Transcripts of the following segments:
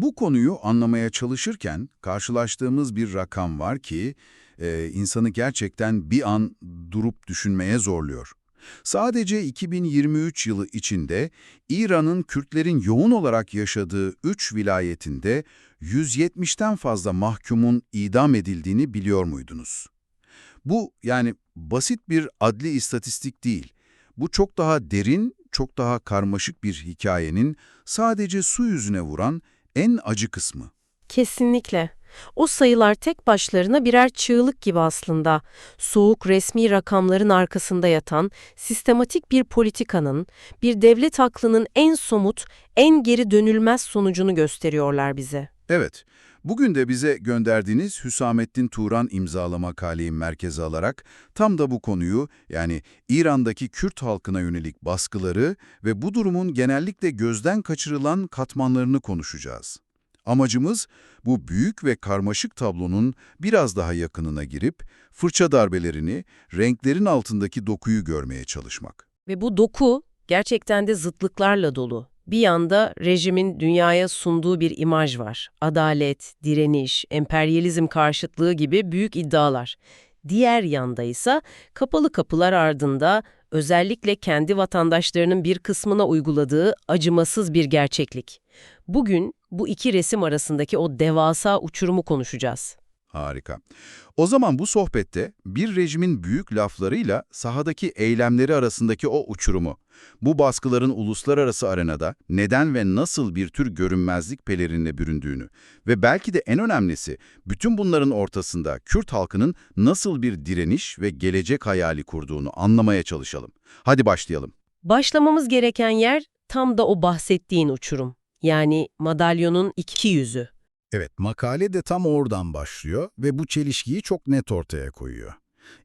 Bu konuyu anlamaya çalışırken karşılaştığımız bir rakam var ki insanı gerçekten bir an durup düşünmeye zorluyor. Sadece 2023 yılı içinde İran'ın Kürtlerin yoğun olarak yaşadığı 3 vilayetinde 170'ten fazla mahkumun idam edildiğini biliyor muydunuz? Bu yani basit bir adli istatistik değil. Bu çok daha derin, çok daha karmaşık bir hikayenin sadece su yüzüne vuran en acı kısmı. Kesinlikle. O sayılar tek başlarına birer çığlık gibi aslında. Soğuk resmi rakamların arkasında yatan, sistematik bir politikanın, bir devlet aklının en somut, en geri dönülmez sonucunu gösteriyorlar bize. Evet, bugün de bize gönderdiğiniz Hüsamettin Turan imzalı makaleyi merkeze alarak tam da bu konuyu yani İran'daki Kürt halkına yönelik baskıları ve bu durumun genellikle gözden kaçırılan katmanlarını konuşacağız. Amacımız bu büyük ve karmaşık tablonun biraz daha yakınına girip fırça darbelerini, renklerin altındaki dokuyu görmeye çalışmak. Ve bu doku gerçekten de zıtlıklarla dolu. Bir yanda rejimin dünyaya sunduğu bir imaj var. Adalet, direniş, emperyalizm karşıtlığı gibi büyük iddialar. Diğer yanda ise kapalı kapılar ardında özellikle kendi vatandaşlarının bir kısmına uyguladığı acımasız bir gerçeklik. Bugün bu iki resim arasındaki o devasa uçurumu konuşacağız. Harika. O zaman bu sohbette bir rejimin büyük laflarıyla sahadaki eylemleri arasındaki o uçurumu, bu baskıların uluslararası arenada neden ve nasıl bir tür görünmezlik pelerinine büründüğünü ve belki de en önemlisi bütün bunların ortasında Kürt halkının nasıl bir direniş ve gelecek hayali kurduğunu anlamaya çalışalım. Hadi başlayalım. Başlamamız gereken yer tam da o bahsettiğin uçurum. Yani madalyonun iki yüzü. Evet, makale de tam oradan başlıyor ve bu çelişkiyi çok net ortaya koyuyor.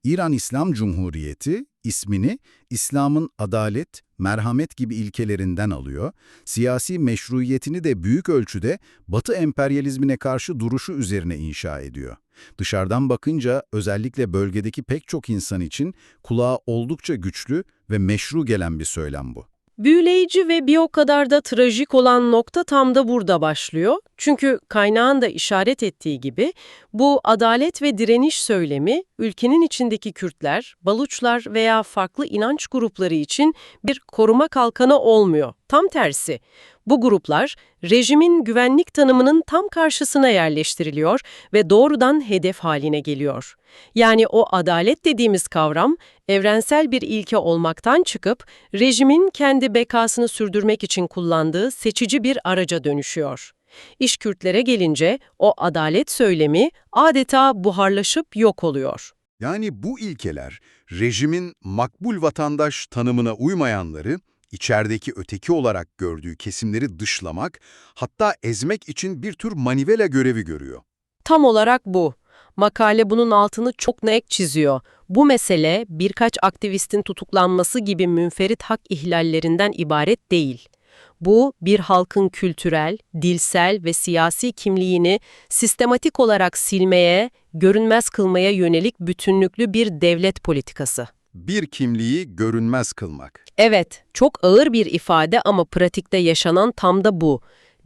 İran İslam Cumhuriyeti ismini İslam'ın adalet, merhamet gibi ilkelerinden alıyor, siyasi meşruiyetini de büyük ölçüde Batı emperyalizmine karşı duruşu üzerine inşa ediyor. Dışarıdan bakınca özellikle bölgedeki pek çok insan için kulağa oldukça güçlü ve meşru gelen bir söylem bu. Büyüleyici ve bir o kadar da trajik olan nokta tam da burada başlıyor. Çünkü kaynağın da işaret ettiği gibi bu adalet ve direniş söylemi ülkenin içindeki Kürtler, Baluçlar veya farklı inanç grupları için bir koruma kalkanı olmuyor. Tam tersi. Bu gruplar rejimin güvenlik tanımının tam karşısına yerleştiriliyor ve doğrudan hedef haline geliyor. Yani o adalet dediğimiz kavram evrensel bir ilke olmaktan çıkıp rejimin kendi bekasını sürdürmek için kullandığı seçici bir araca dönüşüyor. İş Kürtlere gelince o adalet söylemi adeta buharlaşıp yok oluyor. Yani bu ilkeler rejimin makbul vatandaş tanımına uymayanları, içerideki öteki olarak gördüğü kesimleri dışlamak, hatta ezmek için bir tür manivela görevi görüyor. Tam olarak bu. Makale bunun altını çok net çiziyor. Bu mesele birkaç aktivistin tutuklanması gibi münferit hak ihlallerinden ibaret değil. Bu, bir halkın kültürel, dilsel ve siyasi kimliğini sistematik olarak silmeye, görünmez kılmaya yönelik bütünlüklü bir devlet politikası. Bir kimliği görünmez kılmak. Evet, çok ağır bir ifade ama pratikte yaşanan tam da bu.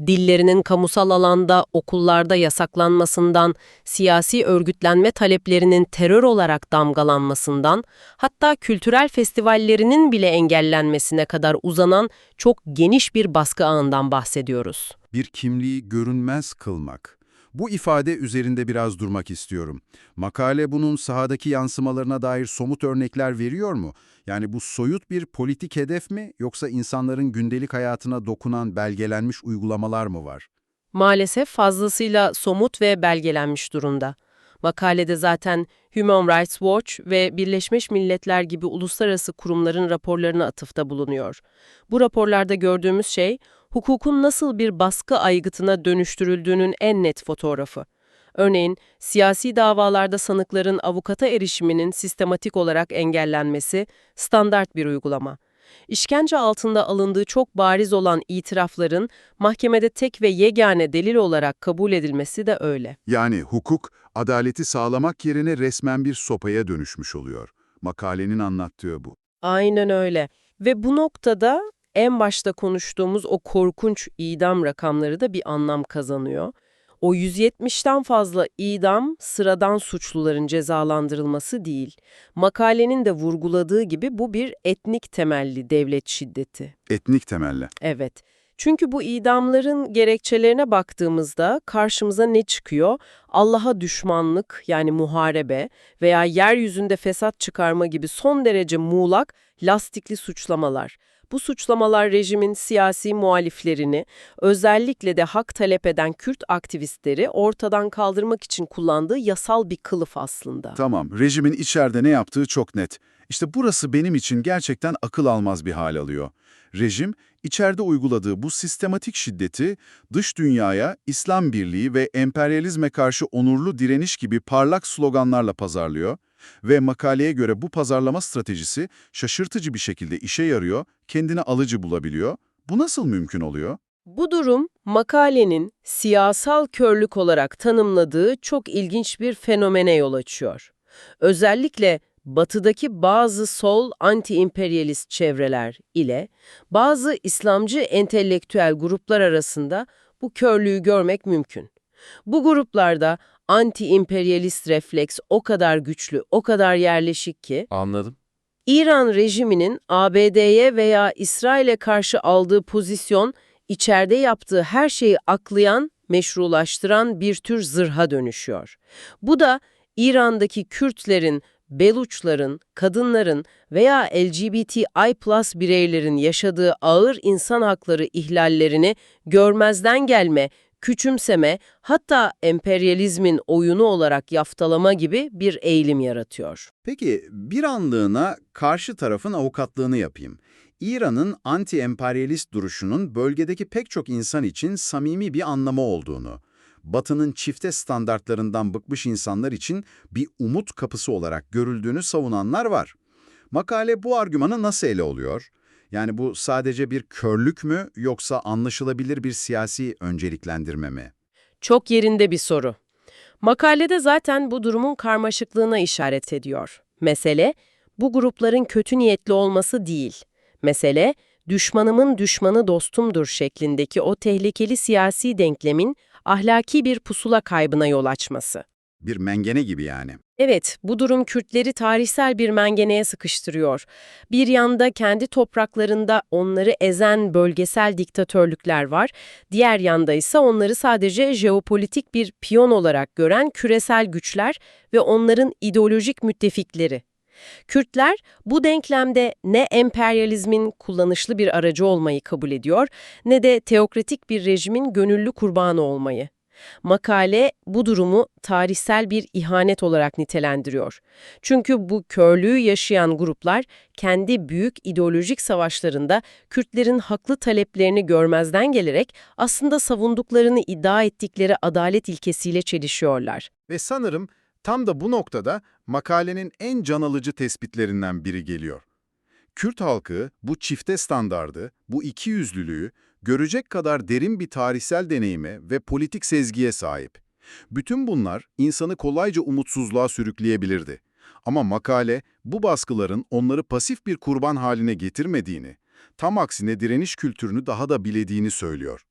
Dillerinin kamusal alanda, okullarda yasaklanmasından, siyasi örgütlenme taleplerinin terör olarak damgalanmasından, hatta kültürel festivallerinin bile engellenmesine kadar uzanan çok geniş bir baskı ağından bahsediyoruz. Bir kimliği görünmez kılmak. Bu ifade üzerinde biraz durmak istiyorum. Makale bunun sahadaki yansımalarına dair somut örnekler veriyor mu? Yani bu soyut bir politik hedef mi yoksa insanların gündelik hayatına dokunan belgelenmiş uygulamalar mı var? Maalesef fazlasıyla somut ve belgelenmiş durumda. Makalede zaten Human Rights Watch ve Birleşmiş Milletler gibi uluslararası kurumların raporlarına atıfta bulunuyor. Bu raporlarda gördüğümüz şey, hukukun nasıl bir baskı aygıtına dönüştürüldüğünün en net fotoğrafı. Örneğin, siyasi davalarda sanıkların avukata erişiminin sistematik olarak engellenmesi standart bir uygulama. İşkence altında alındığı çok bariz olan itirafların mahkemede tek ve yegane delil olarak kabul edilmesi de öyle. Yani hukuk, adaleti sağlamak yerine resmen bir sopaya dönüşmüş oluyor. Makalenin anlattığı bu. Aynen öyle. Ve bu noktada en başta konuştuğumuz o korkunç idam rakamları da bir anlam kazanıyor. O 170'ten fazla idam sıradan suçluların cezalandırılması değil. Makalenin de vurguladığı gibi bu bir etnik temelli devlet şiddeti. Etnik temelli. Evet. Çünkü bu idamların gerekçelerine baktığımızda karşımıza ne çıkıyor? Allah'a düşmanlık yani muharebe veya yeryüzünde fesat çıkarma gibi son derece muğlak, lastikli suçlamalar. Bu suçlamalar rejimin siyasi muhaliflerini, özellikle de hak talep eden Kürt aktivistleri ortadan kaldırmak için kullandığı yasal bir kılıf aslında. Tamam, rejimin içeride ne yaptığı çok net. İşte burası benim için gerçekten akıl almaz bir hal alıyor. Rejim, içeride uyguladığı bu sistematik şiddeti dış dünyaya İslam birliği ve emperyalizme karşı onurlu direniş gibi parlak sloganlarla pazarlıyor ve makaleye göre bu pazarlama stratejisi şaşırtıcı bir şekilde işe yarıyor, kendini alıcı bulabiliyor. Bu nasıl mümkün oluyor? Bu durum, makalenin siyasal körlük olarak tanımladığı çok ilginç bir fenomene yol açıyor. Özellikle Batı'daki bazı sol anti-emperyalist çevreler ile bazı İslamcı entelektüel gruplar arasında bu körlüğü görmek mümkün. Bu gruplarda anti-emperyalist refleks o kadar güçlü, o kadar yerleşik ki, Anladım. İran rejiminin ABD'ye veya İsrail'e karşı aldığı pozisyon, içeride yaptığı her şeyi aklayan, meşrulaştıran bir tür zırha dönüşüyor. Bu da İran'daki Kürtlerin, Beluçların, kadınların veya LGBTİ+ bireylerin yaşadığı ağır insan hakları ihlallerini görmezden gelme, küçümseme, hatta emperyalizmin oyunu olarak yaftalama gibi bir eğilim yaratıyor. Peki bir anlığına karşı tarafın avukatlığını yapayım. İran'ın anti-emperyalist duruşunun bölgedeki pek çok insan için samimi bir anlamı olduğunu, Batı'nın çifte standartlarından bıkmış insanlar için bir umut kapısı olarak görüldüğünü savunanlar var. Makale bu argümanı nasıl ele alıyor? Yani bu sadece bir körlük mü yoksa anlaşılabilir bir siyasi önceliklendirme mi? Çok yerinde bir soru. Makalede zaten bu durumun karmaşıklığına işaret ediyor. Mesele, bu grupların kötü niyetli olması değil. Mesele, düşmanımın düşmanı dostumdur şeklindeki o tehlikeli siyasi denklemin ahlaki bir pusula kaybına yol açması. Bir mengene gibi yani. Evet, bu durum Kürtleri tarihsel bir mengeneye sıkıştırıyor. Bir yanda kendi topraklarında onları ezen bölgesel diktatörlükler var, diğer yanda ise onları sadece jeopolitik bir piyon olarak gören küresel güçler ve onların ideolojik müttefikleri. Kürtler bu denklemde ne emperyalizmin kullanışlı bir aracı olmayı kabul ediyor, ne de teokratik bir rejimin gönüllü kurbanı olmayı. Makale bu durumu tarihsel bir ihanet olarak nitelendiriyor. Çünkü bu körlüğü yaşayan gruplar kendi büyük ideolojik savaşlarında Kürtlerin haklı taleplerini görmezden gelerek aslında savunduklarını iddia ettikleri adalet ilkesiyle çelişiyorlar. Ve sanırım tam da bu noktada makalenin en can alıcı tespitlerinden biri geliyor. Kürt halkı bu çifte standardı, bu ikiyüzlülüğü görecek kadar derin bir tarihsel deneyime ve politik sezgiye sahip. Bütün bunlar insanı kolayca umutsuzluğa sürükleyebilirdi. Ama makale bu baskıların onları pasif bir kurban haline getirmediğini, tam aksine direniş kültürünü daha da bilediğini söylüyor.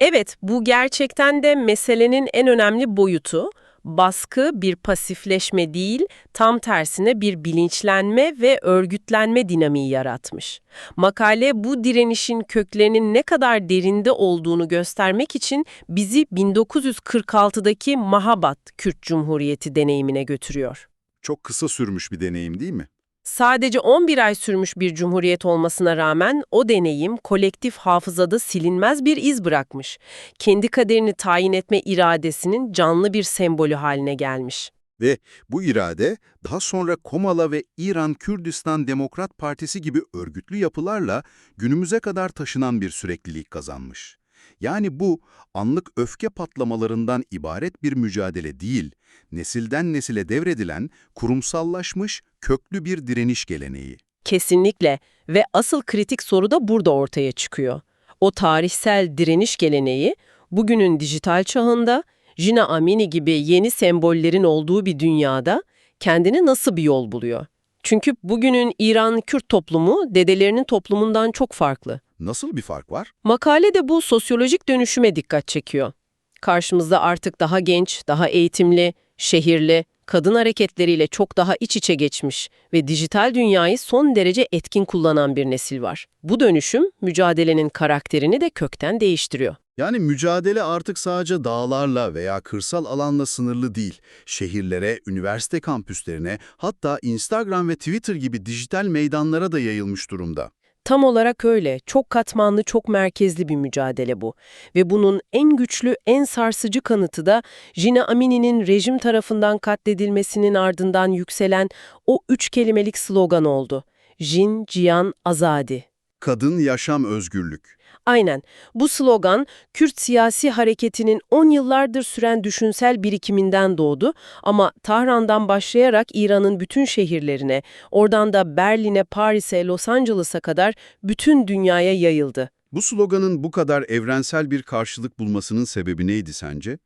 Evet, bu gerçekten de meselenin en önemli boyutu. Baskı bir pasifleşme değil, tam tersine bir bilinçlenme ve örgütlenme dinamiği yaratmış. Makale bu direnişin köklerinin ne kadar derinde olduğunu göstermek için bizi 1946'daki Mahabat Kürt Cumhuriyeti deneyimine götürüyor. Çok kısa sürmüş bir deneyim değil mi? Sadece 11 ay sürmüş bir cumhuriyet olmasına rağmen o deneyim kolektif hafızada silinmez bir iz bırakmış. Kendi kaderini tayin etme iradesinin canlı bir sembolü haline gelmiş. Ve bu irade daha sonra Komala ve İran Kürdistan Demokrat Partisi gibi örgütlü yapılarla günümüze kadar taşınan bir süreklilik kazanmış. Yani bu anlık öfke patlamalarından ibaret bir mücadele değil, nesilden nesile devredilen kurumsallaşmış köklü bir direniş geleneği. Kesinlikle ve asıl kritik soru da burada ortaya çıkıyor. O tarihsel direniş geleneği bugünün dijital çağında Jina Amini gibi yeni sembollerin olduğu bir dünyada kendine nasıl bir yol buluyor? Çünkü bugünün İran Kürt toplumu dedelerinin toplumundan çok farklı. Nasıl bir fark var? Makalede bu sosyolojik dönüşüme dikkat çekiyor. Karşımızda artık daha genç, daha eğitimli, şehirli, kadın hareketleriyle çok daha iç içe geçmiş ve dijital dünyayı son derece etkin kullanan bir nesil var. Bu dönüşüm mücadelenin karakterini de kökten değiştiriyor. Yani mücadele artık sadece dağlarla veya kırsal alanla sınırlı değil. Şehirlere, üniversite kampüslerine, hatta Instagram ve Twitter gibi dijital meydanlara da yayılmış durumda. Tam olarak öyle. Çok katmanlı, çok merkezli bir mücadele bu. Ve bunun en güçlü, en sarsıcı kanıtı da Jina Amini'nin rejim tarafından katledilmesinin ardından yükselen o 3 kelimelik slogan oldu. Jin, Cihan, Azadi. Kadın, yaşam, özgürlük. Aynen. Bu slogan, Kürt siyasi hareketinin 10 yıllardır süren düşünsel birikiminden doğdu ama Tahran'dan başlayarak İran'ın bütün şehirlerine, oradan da Berlin'e, Paris'e, Los Angeles'a kadar bütün dünyaya yayıldı. Bu sloganın bu kadar evrensel bir karşılık bulmasının sebebi neydi sence?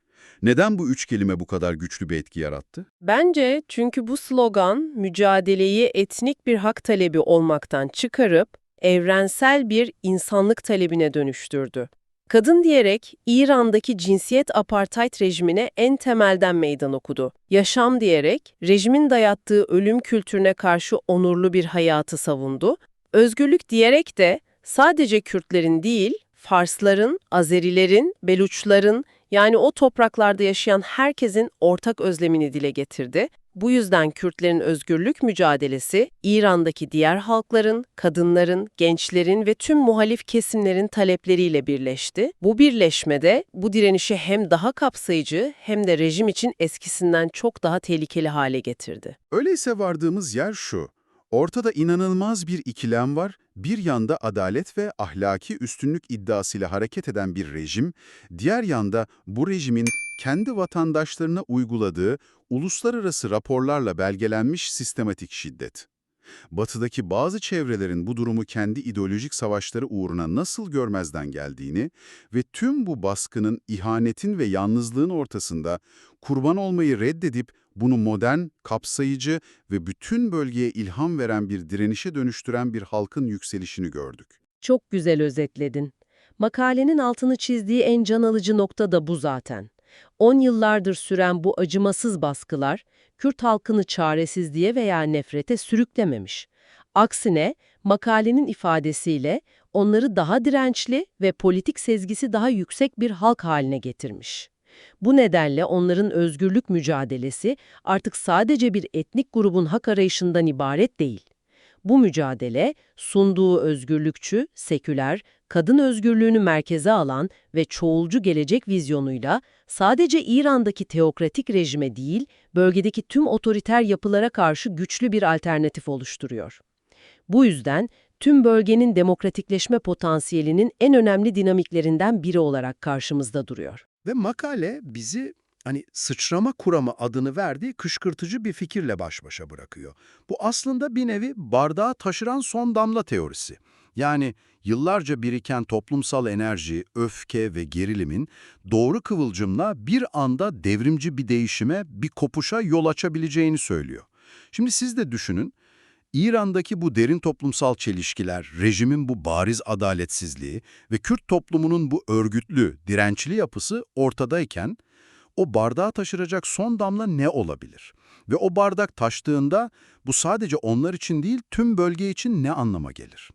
Neden bu 3 kelime bu kadar güçlü bir etki yarattı? Bence çünkü bu slogan mücadeleyi etnik bir hak talebi olmaktan çıkarıp evrensel bir insanlık talebine dönüştürdü. Kadın diyerek İran'daki cinsiyet apartheid rejimine en temelden meydan okudu. Yaşam diyerek rejimin dayattığı ölüm kültürüne karşı onurlu bir hayatı savundu. Özgürlük diyerek de sadece Kürtlerin değil, Farsların, Azerilerin, Beluçların, yani o topraklarda yaşayan herkesin ortak özlemini dile getirdi. Bu yüzden Kürtlerin özgürlük mücadelesi, İran'daki diğer halkların, kadınların, gençlerin ve tüm muhalif kesimlerin talepleriyle birleşti. Bu birleşmede bu direnişi hem daha kapsayıcı hem de rejim için eskisinden çok daha tehlikeli hale getirdi. Öyleyse vardığımız yer şu. Ortada inanılmaz bir ikilem var. Bir yanda adalet ve ahlaki üstünlük iddiasıyla hareket eden bir rejim, diğer yanda bu rejimin kendi vatandaşlarına uyguladığı uluslararası raporlarla belgelenmiş sistematik şiddet. Batı'daki bazı çevrelerin bu durumu kendi ideolojik savaşları uğruna nasıl görmezden geldiğini ve tüm bu baskının, ihanetin ve yalnızlığın ortasında kurban olmayı reddedip bunu modern, kapsayıcı ve bütün bölgeye ilham veren bir direnişe dönüştüren bir halkın yükselişini gördük. Çok güzel özetledin. Makalenin altını çizdiği en can alıcı nokta da bu zaten. 10 yıllardır süren bu acımasız baskılar, Kürt halkını çaresizliğe veya nefrete sürüklememiş. Aksine, makalenin ifadesiyle onları daha dirençli ve politik sezgisi daha yüksek bir halk haline getirmiş. Bu nedenle onların özgürlük mücadelesi artık sadece bir etnik grubun hak arayışından ibaret değil. Bu mücadele, sunduğu özgürlükçü, seküler, kadın özgürlüğünü merkeze alan ve çoğulcu gelecek vizyonuyla sadece İran'daki teokratik rejime değil, bölgedeki tüm otoriter yapılara karşı güçlü bir alternatif oluşturuyor. Bu yüzden tüm bölgenin demokratikleşme potansiyelinin en önemli dinamiklerinden biri olarak karşımızda duruyor. Ve makale bizi sıçrama kuramı adını verdiği kışkırtıcı bir fikirle baş başa bırakıyor. Bu aslında bir nevi bardağı taşıran son damla teorisi. Yani yıllarca biriken toplumsal enerji, öfke ve gerilimin doğru kıvılcımla bir anda devrimci bir değişime, bir kopuşa yol açabileceğini söylüyor. Şimdi siz de düşünün, İran'daki bu derin toplumsal çelişkiler, rejimin bu bariz adaletsizliği ve Kürt toplumunun bu örgütlü, dirençli yapısı ortadayken, o bardağı taşıracak son damla ne olabilir? Ve o bardak taştığında bu sadece onlar için değil tüm bölge için ne anlama gelir?